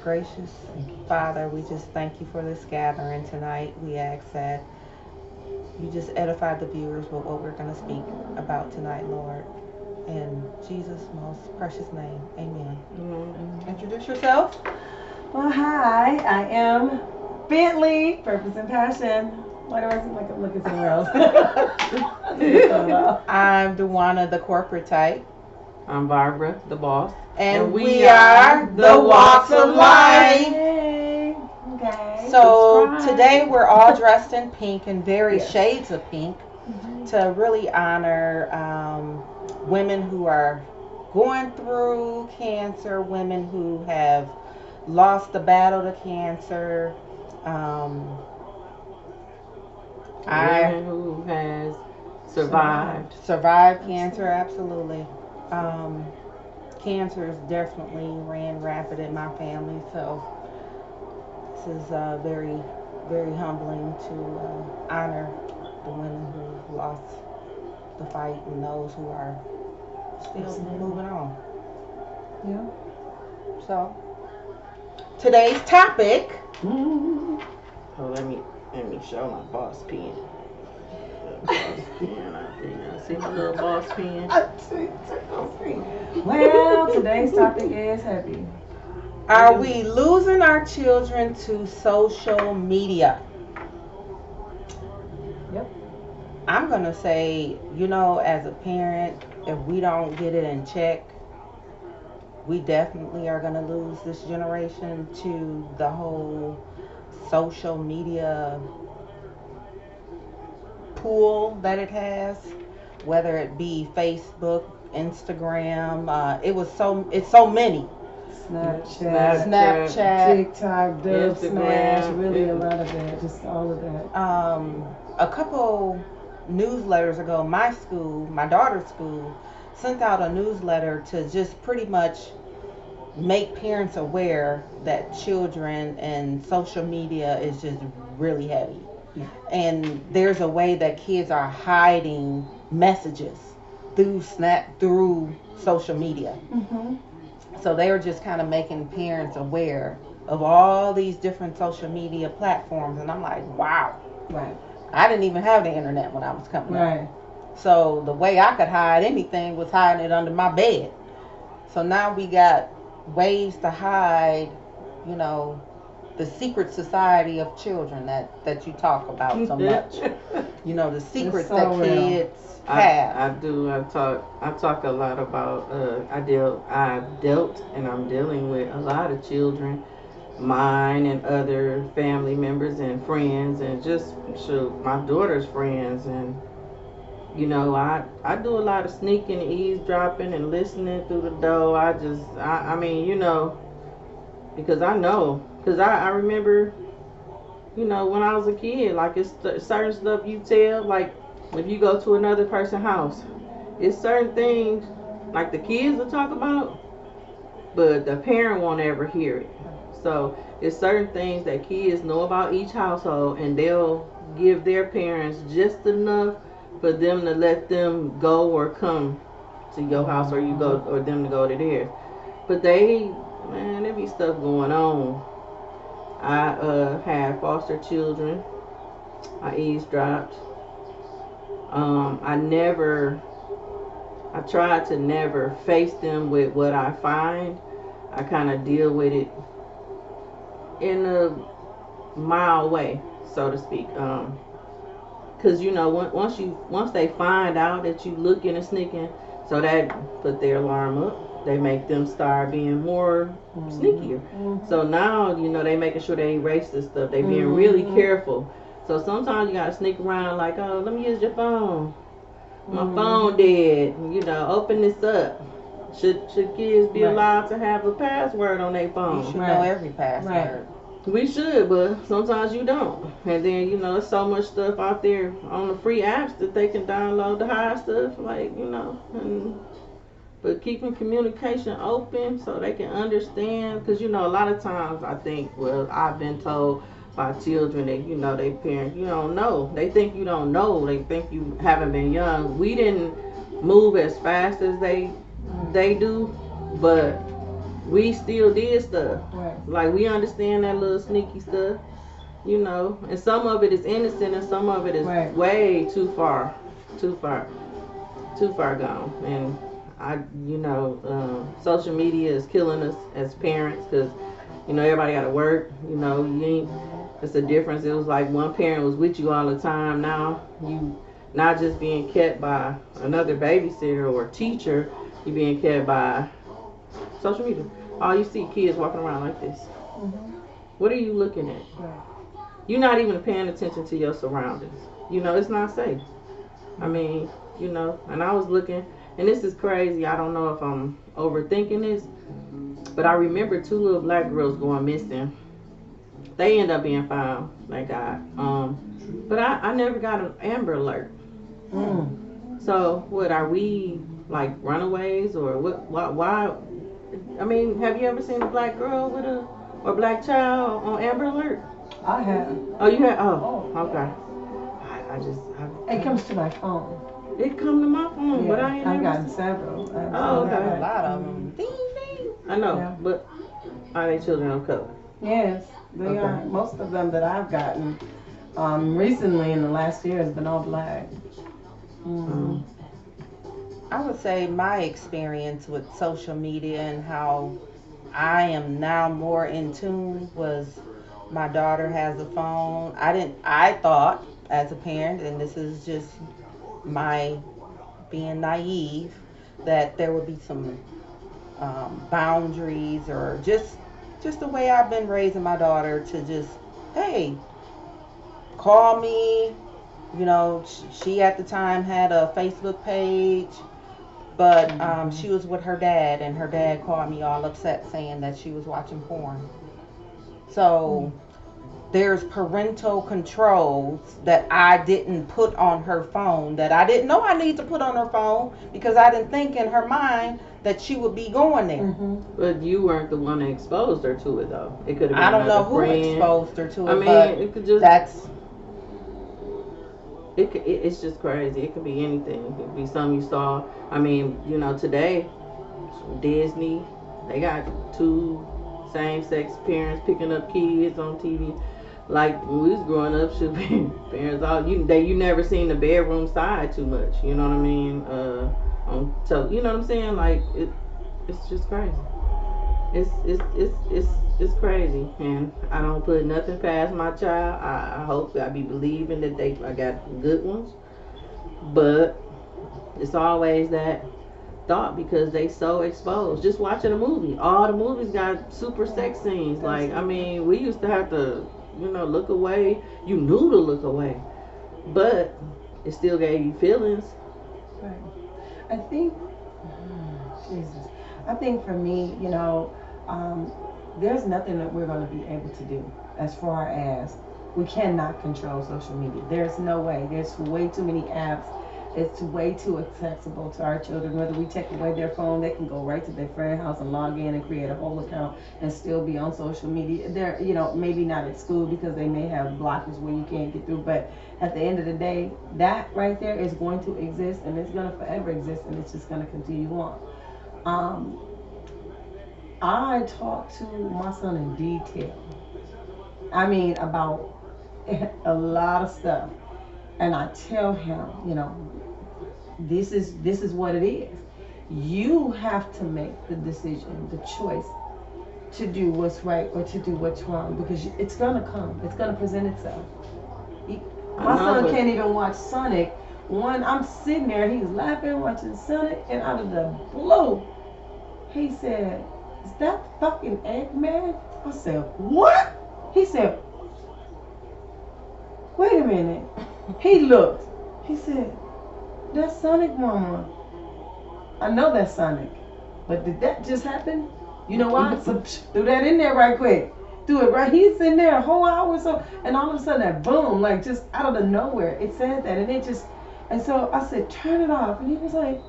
Gracious Father, we just thank you for this gathering tonight. We ask that you just edify the viewers with what we're going to speak about tonight, Lord. In Jesus' most precious name, amen. Introduce yourself. Well, hi, I am Bentley, Purpose and Passion. Why do I seem like I'm looking somewhere else? I'm Dewana, the corporate type. I'm Barbara, the boss. And we are the Walks of Life. Hey. Okay. So Subscribe. today we're all dressed in pink and various Yes. shades of pink to really honor women who are going through cancer, women who have lost the battle to cancer. Women who has survived cancer, absolutely. Cancer has definitely ran rapid in my family, so this is very, very humbling to honor the women who lost the fight and those who are still moving on. Yeah. So today's topic. Oh, let me show my boss pen. Boss pen, I see my little boss pen. Well, today's topic is heavy. Are we losing our children to social media? Yep. I'm going to say, as a parent, if we don't get it in check, we definitely are going to lose this generation to the whole social media pool that it has, whether it be Facebook, Instagram, it's so many. Snapchat, TikTok, Dub Smash, really a lot of that, just all of that. A couple newsletters ago, my daughter's school, sent out a newsletter to just pretty much make parents aware that children and social media is just really heavy. And there's a way that kids are hiding messages through social media. So they were just kind of making parents aware of all these different social media platforms. And I'm like, wow. Right. I didn't even have the internet when I was coming up. Right. So the way I could hide anything was hiding it under my bed. So now we got ways to hide, the secret society of children that you talk about so much. The secrets that kids have. I do. I talk a lot about. I've dealt and I'm dealing with a lot of children, mine and other family members and friends, and just my daughter's friends, and I do a lot of sneaking, eavesdropping, and listening through the door. I mean, because I know. Because I remember, when I was a kid, like it's certain stuff you tell, like if you go to another person's house, it's certain things like the kids will talk about, but the parent won't ever hear it. So it's certain things that kids know about each household, and they'll give their parents just enough for them to let them go or come to your house, or them to go to theirs. But there be stuff going on. I had foster children. I eavesdropped. I tried to never face them with what I find. I kind of deal with it in a mild way, so to speak. Because once they find out that you looking and sneaking, so that put their alarm up. They make them start being more sneakier. So now, they making sure they erase this stuff. They being really careful. So sometimes you gotta sneak around like, oh, let me use your phone. My phone dead. Open this up. Should kids be allowed to have a password on their phone? You should know every password. We should, but sometimes you don't. And then, there's so much stuff out there on the free apps that they can download to hide stuff, and But keeping communication open so they can understand, because a lot of times I think, well, I've been told by children that they parents, you don't know. They think you don't know. They think you haven't been young. We didn't move as fast as they do, but we still did stuff. Right. Like we understand that little sneaky stuff. And some of it is innocent, and some of it is Right. way too far, too far gone. And social media is killing us as parents because everybody got to work. You ain't. It's a difference. It was like one parent was with you all the time. Now you not just being kept by another babysitter or teacher. You being kept by social media. All you see kids walking around like this. Mm-hmm. What are you looking at? Right. You're not even paying attention to your surroundings. It's not safe. I mean, and I was looking, and this is crazy. I don't know if I'm overthinking this, but I remember two little black girls going missing. They end up being found, thank God. But I never got an Amber Alert. Mm. So what are we like runaways or what? Why? I mean, have you ever seen a black girl with a or black child on Amber Alert? I have. Oh, you had. Oh, Oh, okay. yeah. It I comes to my phone. it come to my phone, but I ain't I've never. gotten several. Oh, I have a okay. lot of them. Ding ding. I know, Yeah. but are they children of color? Yes, they Okay. are. Most of them that I've gotten recently in the last year has been all black. Mm-hmm. I would say my experience with social media and how I am now more in tune was my daughter has a phone. I thought as a parent, and this is just my being naive, that there would be some boundaries or just the way I've been raising my daughter to just, hey, call me. She at the time had a Facebook page, but Mm-hmm. she was with her dad, and her dad called me all upset saying that she was watching porn. So there's parental controls that I didn't put on her phone that I didn't know I need to put on her phone because I didn't think in her mind that she would be going there. Mm-hmm. But you weren't the one that exposed her to it, though. It could have I been don't know another who friend. exposed her to I it, mean, but it could just. that's It's just crazy. It could be anything. It could be something you saw. I mean, today, Disney, they got two same-sex parents picking up kids on TV. Like when we was growing up, should be parents all you never seen the bedroom side too much. You know what I mean? You know what I'm saying? Like it's just crazy. It's crazy, and I don't put nothing past my child. I hope I be believing that I got good ones, but it's always that thought because they so exposed. Just watching a movie, all the movies got super sex scenes. Like I mean, we used to have to look away. You knew to look away, but it still gave you feelings. Right. I think, Jesus, I think for me, um, there's nothing that we're going to be able to do as far as we cannot control social media. There's no way. There's way too many apps. It's way too accessible to our children. Whether we take away their phone, they can go right to their friend's house and log in and create a whole account and still be on social media. They're, maybe not at school because they may have blockers where you can't get through. But at the end of the day, that right there is going to exist and it's going to forever exist and it's just going to continue on. Um, I talk to my son in detail. I mean, about a lot of stuff, and I tell him, this is what it is. You have to make the decision, the choice to do what's right or to do what's wrong because it's gonna come. It's gonna present itself. My son can't even watch Sonic. One, I'm sitting there, he's laughing, watching Sonic, and out of the blue, he said, "Is that fucking Eggman?" I said, "What?" He said, "Wait a minute." He looked. He said, "That's Sonic, Mama." I know that's Sonic. But did that just happen? You know why? So threw that in there right quick. Threw it right. He's in there a whole hour or so. And all of a sudden that boom, like just out of the nowhere, it said that. And it just, and so I said, "Turn it off." And he was like,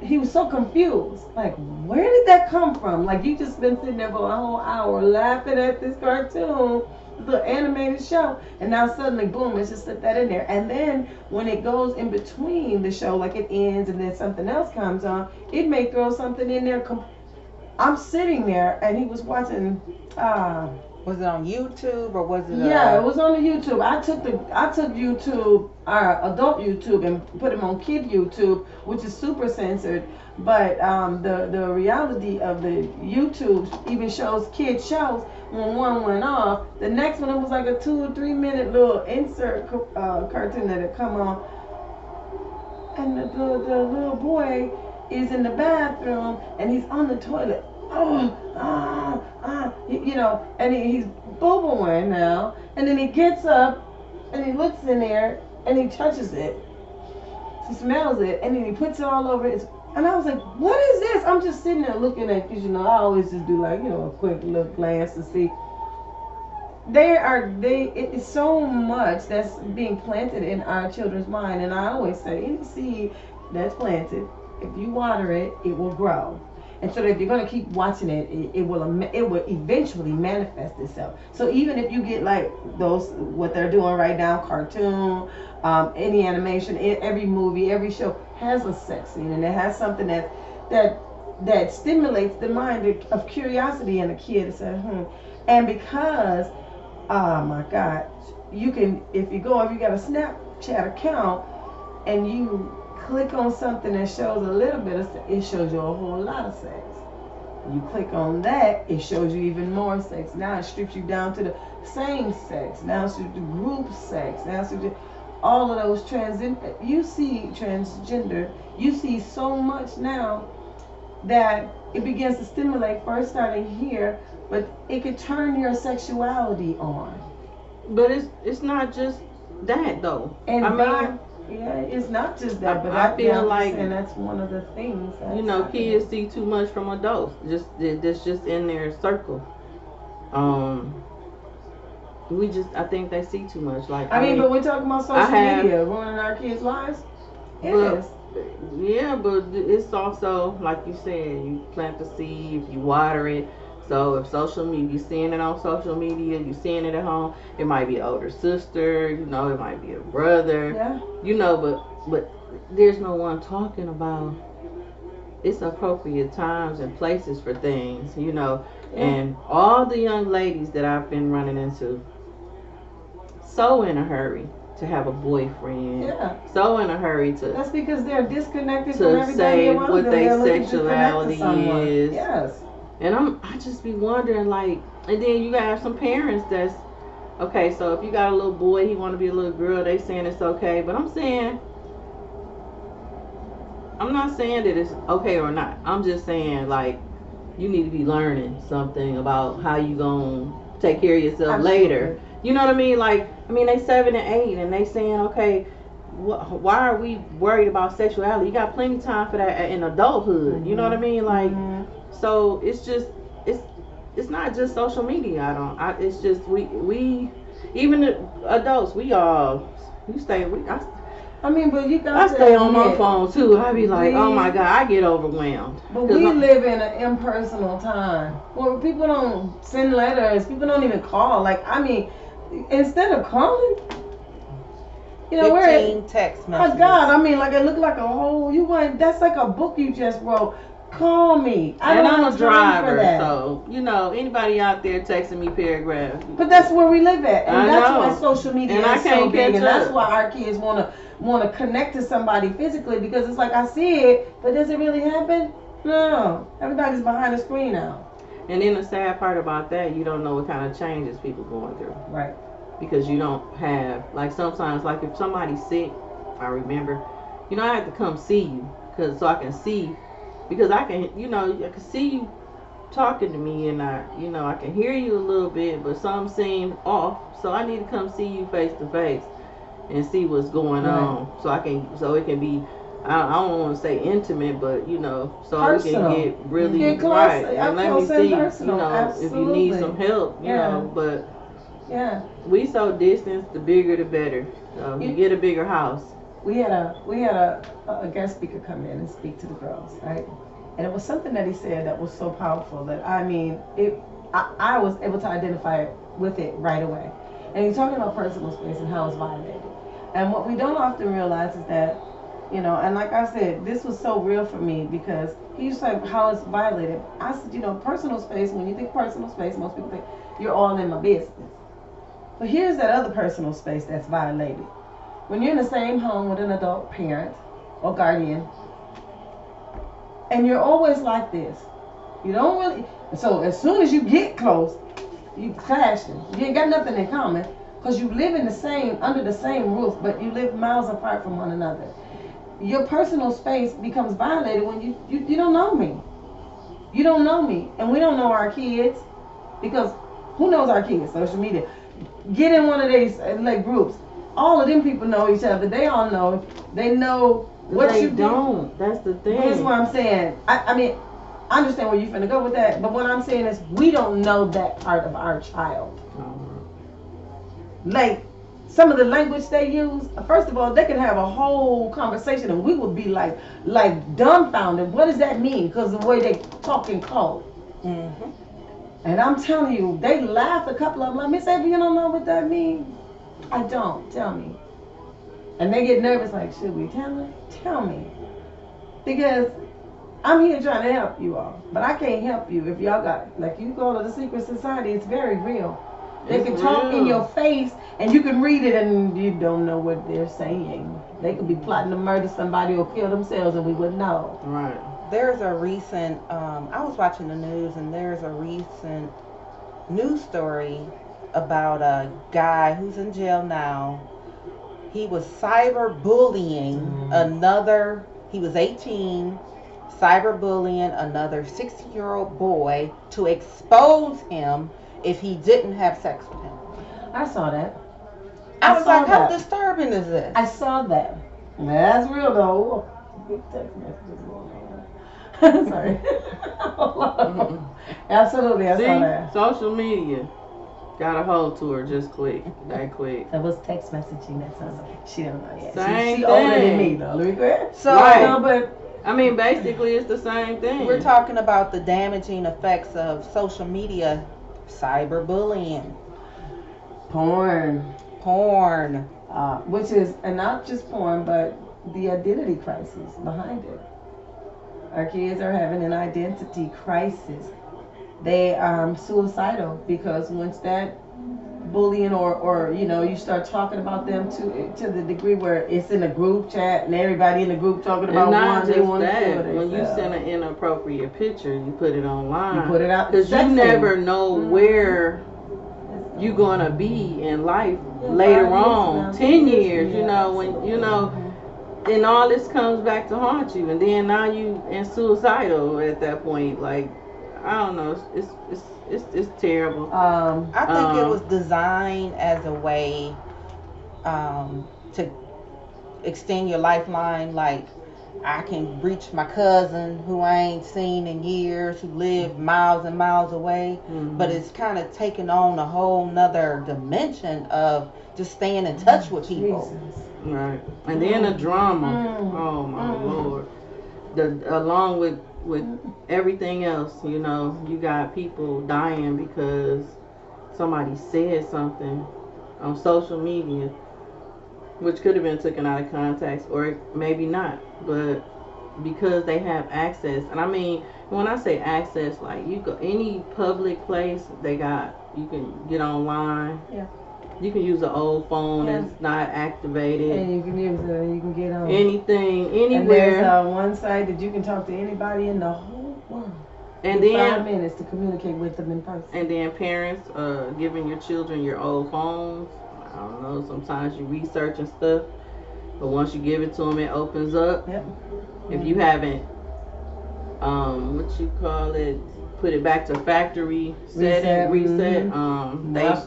he was so confused. Like, where did that come from? Like, you just been sitting there for a whole hour laughing at this cartoon, the animated show, and now suddenly, boom, it's just slipped that in there. And then when it goes in between the show, like it ends and then something else comes on, it may throw something in there. I'm sitting there, and he was watching. Was it on YouTube or was it Yeah, it was on the YouTube. I took YouTube, adult YouTube, and put them on kid YouTube, which is super censored. But the reality of the YouTube even shows kid shows. When one went off, the next one it was like a 2 or 3 minute little insert cartoon that had come on, and the little boy is in the bathroom and he's on the toilet. And he's boo-booing now. And then he gets up and he looks in there and he touches it. He smells it and then he puts it all over his. And I was like, what is this? I'm just sitting there looking at, because I always just do like, a quick look glance to see. It's so much that's being planted in our children's mind. And I always say, any seed that's planted, if you water it, it will grow. And so if you're going to keep watching it, it will eventually manifest itself. So even if you get like those, what they're doing right now, cartoon, any animation, every movie, every show has a sex scene, and it has something that stimulates the mind of curiosity in a kid. To say, And because, oh my God, you can, if you got a Snapchat account and you click on something that shows a little bit of sex, it shows you a whole lot of sex. You click on that, it shows you even more sex. Now it strips you down to the same sex. Now it's the group sex. Now it's all of those you see transgender. You see so much now that it begins to stimulate, first starting here, but it could turn your sexuality on. But it's not just that though. And yeah, it's not just that, but I feel like, and that's one of the things. Kids see too much from adults. That's just in their circle. I think they see too much. Like but we're talking about social media ruining our kids' lives. It is. Yeah, but it's also like you said, you plant the seed, you water it. So if you're seeing it on social media, you're seeing it at home, it might be an older sister, it might be a brother, but there's no one talking about it's appropriate times and places for things, and all the young ladies that I've been running into, so in a hurry to have a boyfriend, so in a hurry to. That's because they're disconnected from everybody say around what them. their sexuality is. Yes. And I just be wondering, like, and then you got some parents that's, okay, so if you got a little boy, he want to be a little girl, they saying it's okay. But I'm not saying that it's okay or not. I'm just saying, like, you need to be learning something about how you going to take care of yourself later. You know what I mean? Like, they 7 and 8 and they saying, okay, why are we worried about sexuality? You got plenty of time for that in adulthood. Mm-hmm. You know what I mean? Like, so it's just it's not just social media. It's just we even the adults, but I stay on my phone too. I be like, oh my God, I get overwhelmed. But we live in an impersonal time where people don't send letters, people don't even call. Like, instead of calling, 15 text messages. Oh God, it looked like a whole. That's like a book you just wrote. Call me. I'm a driver, so anybody out there texting me paragraphs. But that's where we live at, and that's why social media is so big, and that's why our kids want to connect to somebody physically, because it's like, I see it, but does it really happen? No, everybody's behind the screen now. And then the sad part about that, you don't know what kind of changes people going through, right? Because you don't have, like, sometimes, like, if somebody's sick, I remember, I have to come see you so I can see. Because I can, I can see you talking to me, and I can hear you a little bit, but some seem off. So I need to come see you face to face and see what's going on. So it can be, I don't want to say intimate, but so personal. We can get really get close, right. And let me see, Absolutely. if you need some help, but we so distant, the bigger the better. You get a bigger house. we had a guest speaker come in and speak to the girls, right? And it was something that he said that was so powerful that I mean, I was able to identify with it right away. And he's talking about personal space and how it's violated. And what we don't often realize is that, and like I said, this was so real for me because he's like, how it's violated. I said, personal space, when you think personal space, most people think you're all in my business. But here's that other personal space that's violated. When you're in the same home with an adult parent or guardian, and you're always like this, you don't really. So as soon as you get close, you clashing. You ain't got nothing in common because you live in the same under the same roof, but you live miles apart from one another. Your personal space becomes violated when you don't know me. You don't know me, and we don't know our kids because who knows our kids? Social media. Get in one of these like groups. All of them people know each other. They all know. They know what they you don't. That's the thing. That's what I'm saying. I mean, I understand where you're finna go with that, but what I'm saying is we don't know that part of our child. Like some of the language they use. First of all, they can have a whole conversation, and we would be like dumbfounded. What does that mean? Because of the way they talk in code. Mm-hmm. And I'm telling you, they laughed. A couple of them like, Miss Avery, you don't know what that means? I don't. Tell me. And they get nervous, like, should we tell her? Tell me. Because I'm here trying to help you all. But I can't help you if y'all got, like, you go to the secret society, it's very real. They can talk in your face, and you can read it, and you don't know what they're saying. They could be plotting to murder somebody or kill themselves, and we wouldn't know. Right. There's a recent, I was watching the news, and there's a recent news story about a guy who's in jail now. He was cyberbullying another, he was 18, cyberbullying another 16-year-old boy to expose him if he didn't have sex with him. I saw that. I was like, how disturbing is this? I saw that. That's real though. Big text messages going on. Sorry. Absolutely, I saw that. Social media got a hold to her just quick, that quick. That was text messaging. That sounds like she don't know yet. Same She thing. older than me though. Let me go. So, Right. But I mean, basically, it's the same thing. we're talking about the damaging effects of social media, cyberbullying, porn, which is, and not just porn, but the identity crisis behind it. Our kids are having an identity crisis. They are suicidal because once that bullying or you start talking about them to the degree where it's in a group chat and everybody in the group talking about and not one just they want to that, do when you send an inappropriate picture, you put it online. You put it out because you never know where you're gonna be in life later on. 10 years, and all this comes back to haunt you, and then now you in suicidal at that point. Like, I don't know, it's terrible. I think it was designed as a way to extend your lifeline. Like, I can reach my cousin who I ain't seen in years, who lived miles and miles away. Mm-hmm. But it's kind of taken on a whole nother dimension of just staying in touch with people. Jesus. Right. And then the drama. Oh my Lord. Along with everything else, you got people dying because somebody said something on social media, which could have been taken out of context or maybe not, but because they have access. And I mean, when I say access, like, you go any public place, you can get online. Yeah. You can use an old phone that's not activated. And you can get on anything, anywhere. And there's one site that you can talk to anybody in the whole world. And in then 5 minutes to communicate with them in person. And then parents giving your children your old phones. I don't know. Sometimes you research and stuff, but once you give it to them, it opens up. Yep. If you haven't, what you call it, put it back to factory reset.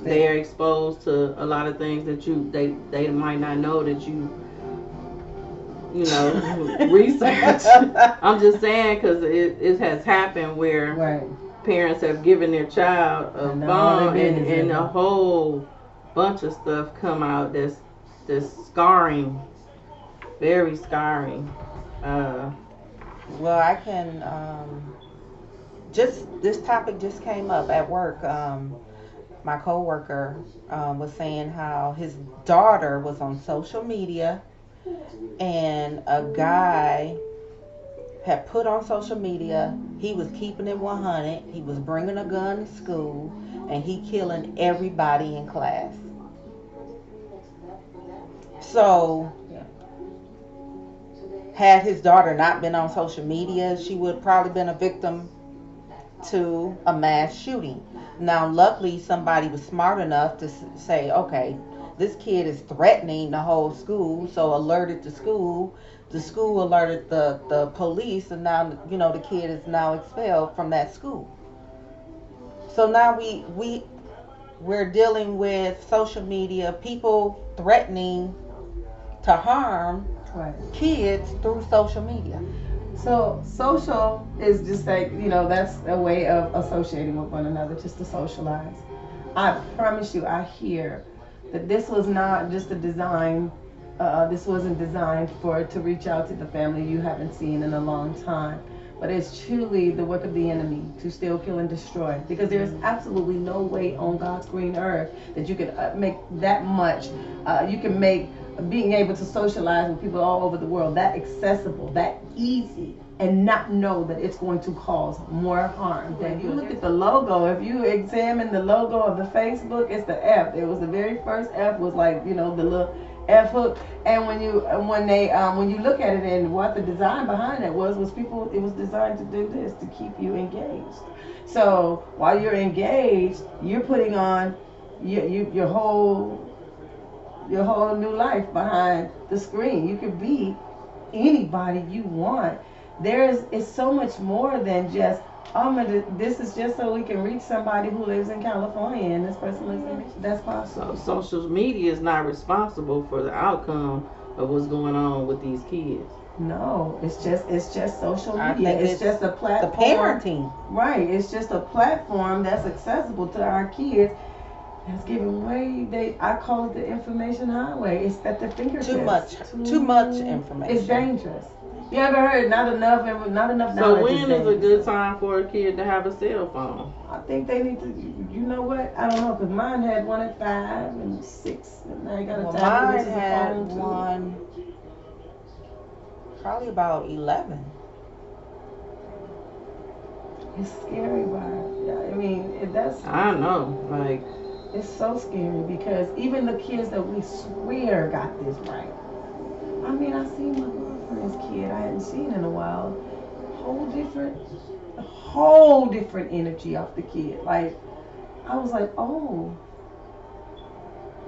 They are exposed to a lot of things that they might not know that you research. I'm just saying, because it has happened where parents have given their child a phone and a whole bunch of stuff come out that's scarring very scarring. Well, I can just this topic just came up at work. My coworker was saying how his daughter was on social media and a guy had put on social media he was keeping it 100. He was bringing a gun to school and he killing everybody in class. So Yeah. had his daughter not been on social media, she would probably been a victim to a mass shooting. Now, luckily, somebody was smart enough to say, okay, this kid is threatening the whole school, so alerted the school. The school alerted the police, and now the kid is now expelled from that school. So now we're dealing with social media, people threatening to harm Right. kids through social media. So social is just like, that's a way of associating with one another, just to socialize. I promise you, I hear that this was not just a design. This wasn't designed for to reach out to the family you haven't seen in a long time. But it's truly the work of the enemy to steal, kill, and destroy. Because there's absolutely no way on God's green earth that you can make that much. You can make being able to socialize with people all over the world that accessible, that easy, and not know that it's going to cause more harm. If you look at the logo, if you examine the logo of the Facebook, it's the F. It was the very first F was like, the little F hook. And when you look at it and what the design behind it was people, it was designed to do this, to keep you engaged. So while you're engaged, you're putting on your whole new life behind the screen. You could be anybody you want. It's so much more than just, this is just so we can reach somebody who lives in California and this person lives in, that's So possible. social media is not responsible for the outcome of what's going on with these kids. No, it's just social I media. think It's just a the platform. parenting. Right. It's just a platform that's accessible to our kids. That's giving way. I call it the information highway. It's at the fingertips. Too much It's information. dangerous. You ever heard not enough So knowledge is when is a dangerous? good time for a kid to have a cell phone? I think they need to. You know what? I don't know, because mine had one at 5 and 6, and now you got a Well, tablet, which mine is a had phone too. one probably about 11. It's scary, but yeah, I mean, I know, like it's so scary because even the kids that we swear got this right. I mean, I seen my girlfriend's kid I hadn't seen in a while. Whole different, whole different energy off the kid. Like I was like, oh,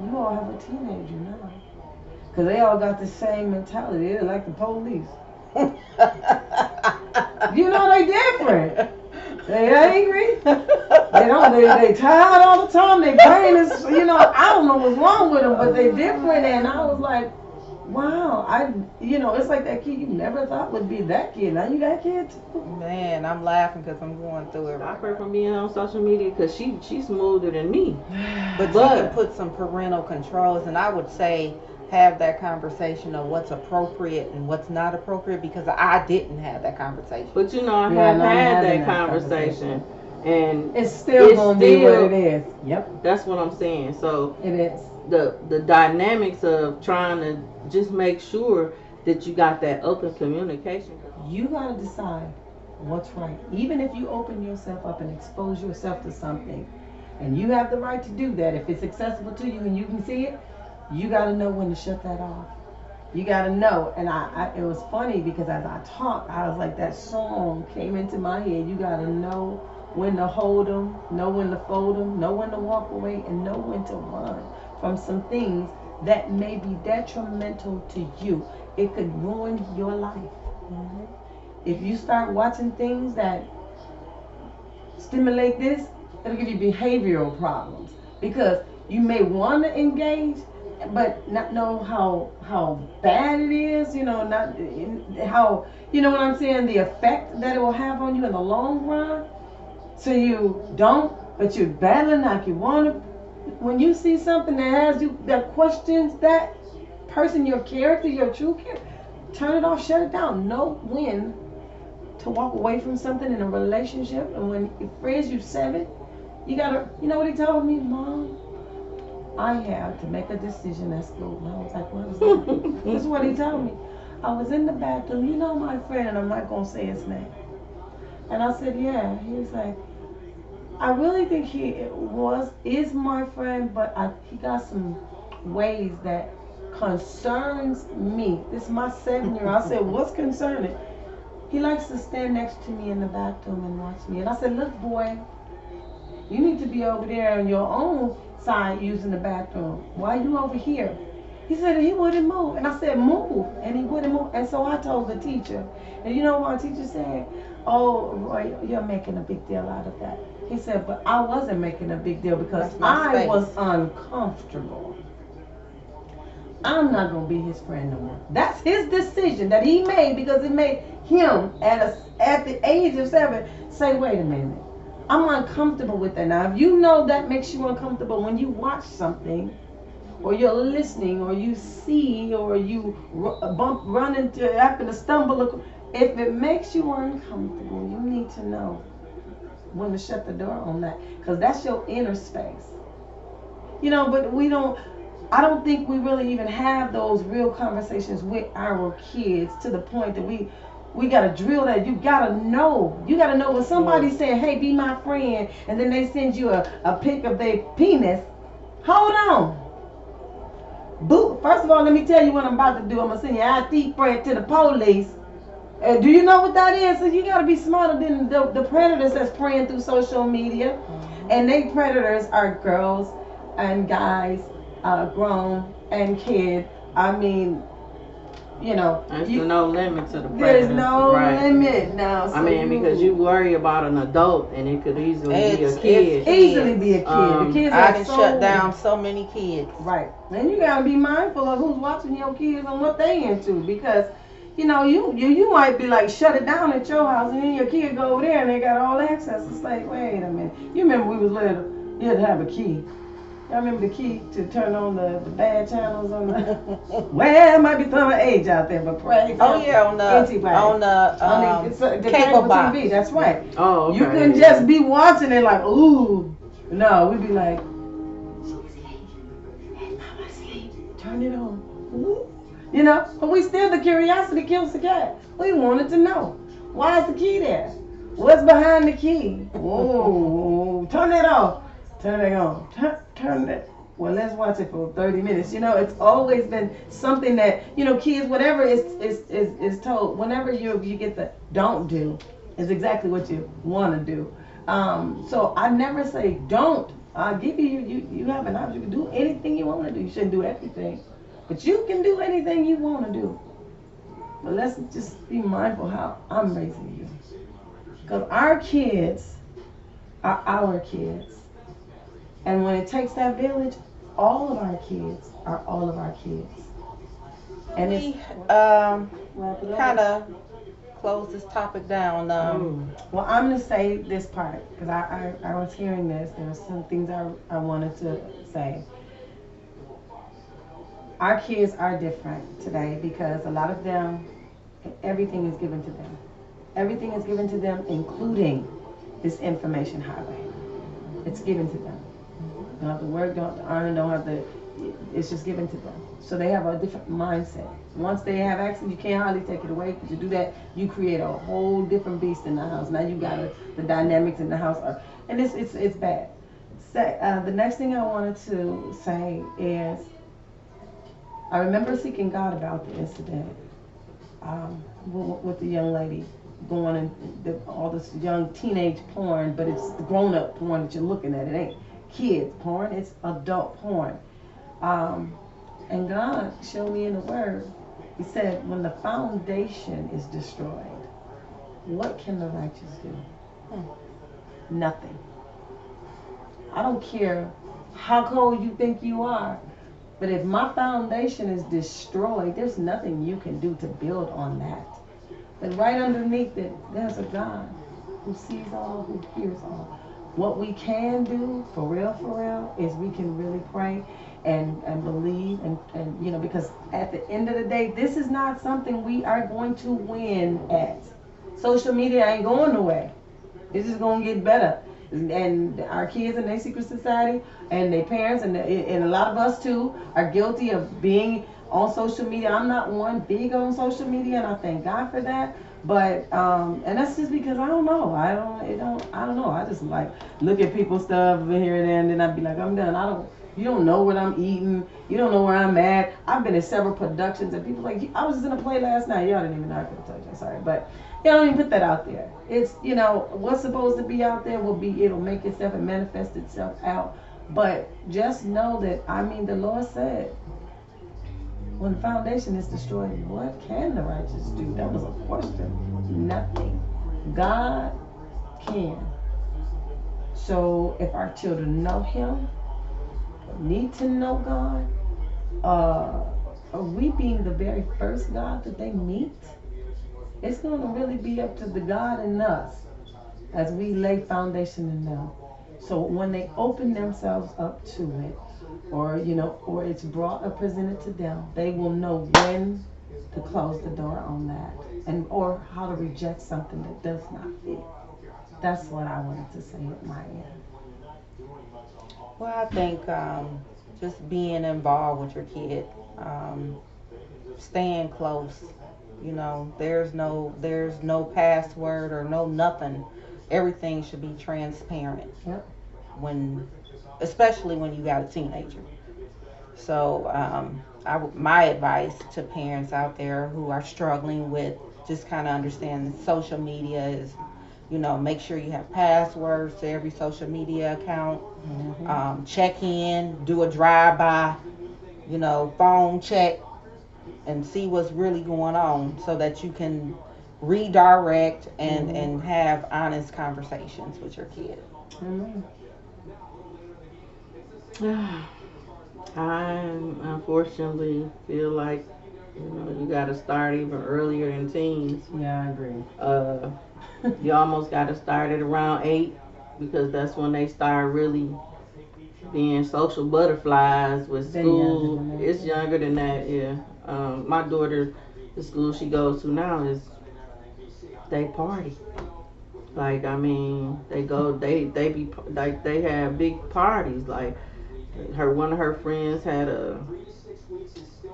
you all have a teenager now, because they all got the same mentality. They're like the police. They different. They angry. They tired all the time. They brain is, I don't know what's wrong with them, but they different. And I was like, wow, it's like that kid you never thought would be that kid. Now you got kids too. Man, I'm laughing because I'm going through it stop right her from being on social media because she's smoother than me. But you can put some parental controls, and I would say have that conversation of what's appropriate and what's not appropriate because I didn't have that conversation. But I Yeah, have no, I'm had having that that conversation, and It's still it's gonna be what still it is. Yep, that's what I'm saying. So it is. the dynamics of trying to just make sure that you got that open communication. You gotta decide what's right. Even if you open yourself up and expose yourself to something, and you have the right to do that, if it's accessible to you and you can see it, you gotta know when to shut that off. You gotta know. And it was funny because as I talked, I was like, that song came into my head. You gotta know when to hold them, know when to fold them, know when to walk away, and know when to run from some things that may be detrimental to you. It could ruin your life. Hmm. If you start watching things that stimulate this, it'll give you behavioral problems because you may want to engage, but not know how bad it is. Not how what I'm saying. The effect that it will have on you in the long run. So you don't, but you're battling like you want to. When you see something that has you that questions that person, your character, your true character, Turn it off, shut it down. Know when to walk away from something in a relationship. And when friends you seven, you gotta, you know what he told me, Mom? I have to make a decision at school. And I was like, what is that? This is what he told me. I was in the bathroom, you know my friend, and I'm not gonna say his name. And I said, yeah. He was like, I really think he is my friend, but he got some ways that concerns me. This is my 7 year. I said, what's concerning? He likes to stand next to me in the bathroom and watch me. And I said, look, boy, you need to be over there on your own side using the bathroom. Why are you over here? He said he wouldn't move. And I said, move. And he wouldn't move. And so I told the teacher. And you know what my teacher said? Oh, Roy, you're making a big deal out of that. He said, but I wasn't making a big deal because I was uncomfortable. I'm not going to be his friend no more. That's his decision that he made because it made him at the age of 7 say, wait a minute. I'm uncomfortable with that. Now, if you know that makes you uncomfortable when you watch something, or you're listening, or you see, or you run into, happen to stumble, if it makes you uncomfortable, you need to know when to shut the door on that, because that's your inner space. You know, but I don't think we really even have those real conversations with our kids to the point that we got to drill that. You got to know. You got to know when somebody's saying, hey, be my friend, and then they send you a pic of their penis. Hold on. First of all, let me tell you what I'm about to do. I'm going to send your ID print to the police. Do you know what that is? So you got to be smarter than the predators that's preying through social media. Mm-hmm. And they predators are girls and guys, grown and kid. I mean, you know. There's no limit to the predators. There's no limit now. So I mean, because you worry about an adult and it could easily be a kid. Easily be a kid. The kids I can shut down so many kids. Right. And you got to be mindful of who's watching your kids and what they into, because you know, you might be like, shut it down at your house, and then your kid go over there and they got all access. It's like, wait a minute. You remember we was little, you had to have a key. Y'all remember the key to turn on the bad channels on the well, it might be some age out there, but pray. Oh yeah, on the cable box. TV. That's right. Oh, okay. You couldn't just be watching it like, ooh. No, we'd be like, turn it on. Ooh. You know, but the curiosity kills the cat. We wanted to know, why is the key there? What's behind the key? Oh, turn it off. Turn it on. Turn it. Well, let's watch it for 30 minutes. You know, it's always been something that, you know, kids, whatever is told, whenever you get the don't do, is exactly what you want to do. So I never say don't. I'll give you have an option. You can do anything you want to do. You shouldn't do everything. But you can do anything you want to do. But let's just be mindful how I'm raising you. Because our kids are our kids. And when it takes that village, all of our kids are all of our kids. And we kind of close this topic down. Well, I'm going to say this part, because I was hearing this. There were some things I wanted to say. Our kids are different today because a lot of them, everything is given to them. Everything is given to them, including this information highway. It's given to them. They don't have to work, don't have to earn, don't have to, it's just given to them. So they have a different mindset. Once they have access, you can't hardly take it away, because you do that, you create a whole different beast in the house. Now you got the dynamics in the house, and it's bad. The next thing I wanted to say is, I remember seeking God about the incident with the young lady going and all this young teenage porn, but it's the grown-up porn that you're looking at. It ain't kids porn, it's adult porn. And God showed me in the Word, He said, when the foundation is destroyed, what can the righteous do? Nothing. I don't care how cold you think you are, but if my foundation is destroyed, there's nothing you can do to build on that. But right underneath it, there's a God who sees all, who hears all. What we can do, for real, child is we can really pray and believe and because at the end of the day, this is not something we are going to win at. Social media ain't going nowhere. It's just gonna get better. And our kids in their secret society and their parents and a lot of us too are guilty of being on social media. I'm not one big on social media, and I thank God for that. But and that's just because I don't know. I don't know. I just like look at people's stuff here and there, and then I'd be like, I'm done. I don't. You don't know what I'm eating. You don't know where I'm at. I've been in several productions, and people like I was just in a play last night. Y'all didn't even know I could tell you. Sorry, but you don't even put that out there. It's what's supposed to be out there will be. It'll make itself and manifest itself out. But just know that the Lord said, when the foundation is destroyed, what can the righteous do? That was a question. Nothing. God can. So if our children know Him, need to know God, are we being the very first God that they meet? It's going to really be up to the God in us as we lay foundation in them. So when they open themselves up to it, or it's brought or presented to them, they will know when to close the door on that, and or how to reject something that does not fit. That's what I wanted to say at my end. Well, I think just being involved with your kid, um, staying close. There's no password or no nothing. Everything should be transparent Yep. when, especially when you got a teenager. So, my advice to parents out there who are struggling with just kind of understanding social media is, make sure you have passwords to every social media account. Mm-hmm. Check in, do a drive by, phone check, and see what's really going on so that you can redirect and Mm-hmm. and have honest conversations with your kid. Mm-hmm. I unfortunately feel like you got to start even earlier in teens. Yeah, I agree. Uh, you almost got to start at around 8 because that's when they start really being social butterflies with They're younger school. than that. It's younger than that, yeah. My daughter, the school she goes to now is they party. Like they go, they be like they have big parties. Like one of her friends had a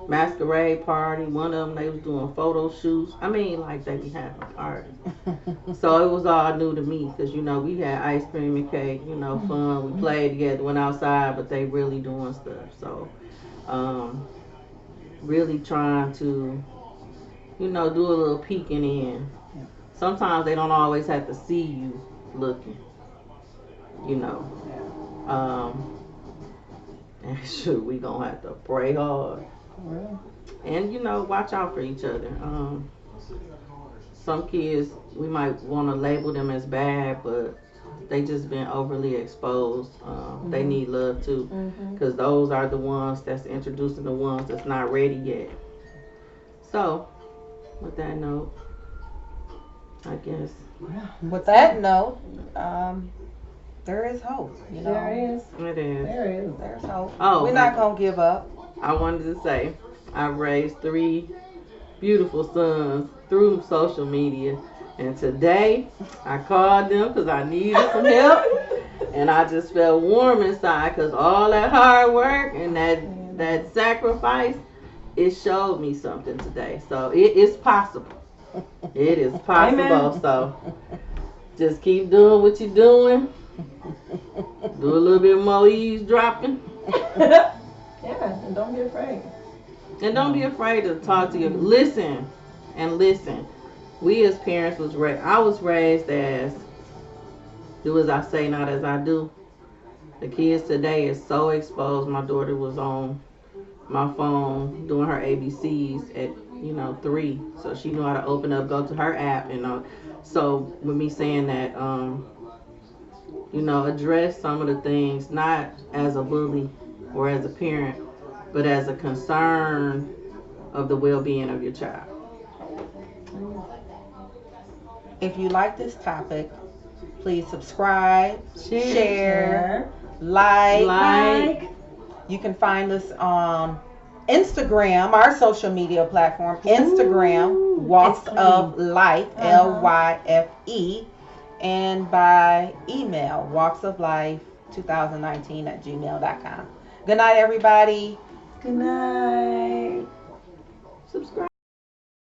masquerade party. One of them they was doing photo shoots. Like they be having parties. So it was all new to me because we had ice cream and cake. Fun. We played together, went outside, but they really doing stuff. So um, really trying to do a little peeking in. Yeah. Sometimes they don't always have to see you looking. You know. Yeah. Um, and shoot, we gonna have to pray hard Well, and watch out for each other. Some kids we might want to label them as bad, but they just been overly exposed. They mm-hmm. need love too, Mm-hmm. because those are the ones that's introducing the ones that's not ready yet. So, with that note, I guess. Yeah. With that note, um, there is hope. There is. It is. There is. There's hope. Oh, We're not gonna give up. I wanted to say, I've raised 3 beautiful sons through social media, and today I called them because I needed some help, and I just felt warm inside because all that hard work and that sacrifice, it showed me something today. So it is possible. It is possible. Amen. So just keep doing what you're doing. Do a little bit more eavesdropping. Yeah, and don't be afraid. And don't be afraid to talk to your listen and listen. We as parents I was raised as do as I say, not as I do. The kids today is so exposed. My daughter was on my phone doing her ABCs at 3, so she knew how to open up, go to her app, so with me saying that, address some of the things not as a bully or as a parent, but as a concern of the well-being of your child. If you like this topic, please subscribe, Share. share, Share. like. Like, Like, You can find us on Instagram, our social media platform, Instagram, ooh, it's Walks clean. of Life, Uh huh. Lyfe, and by email, walks of life 2019 at gmail.com. Good night, everybody. Good night.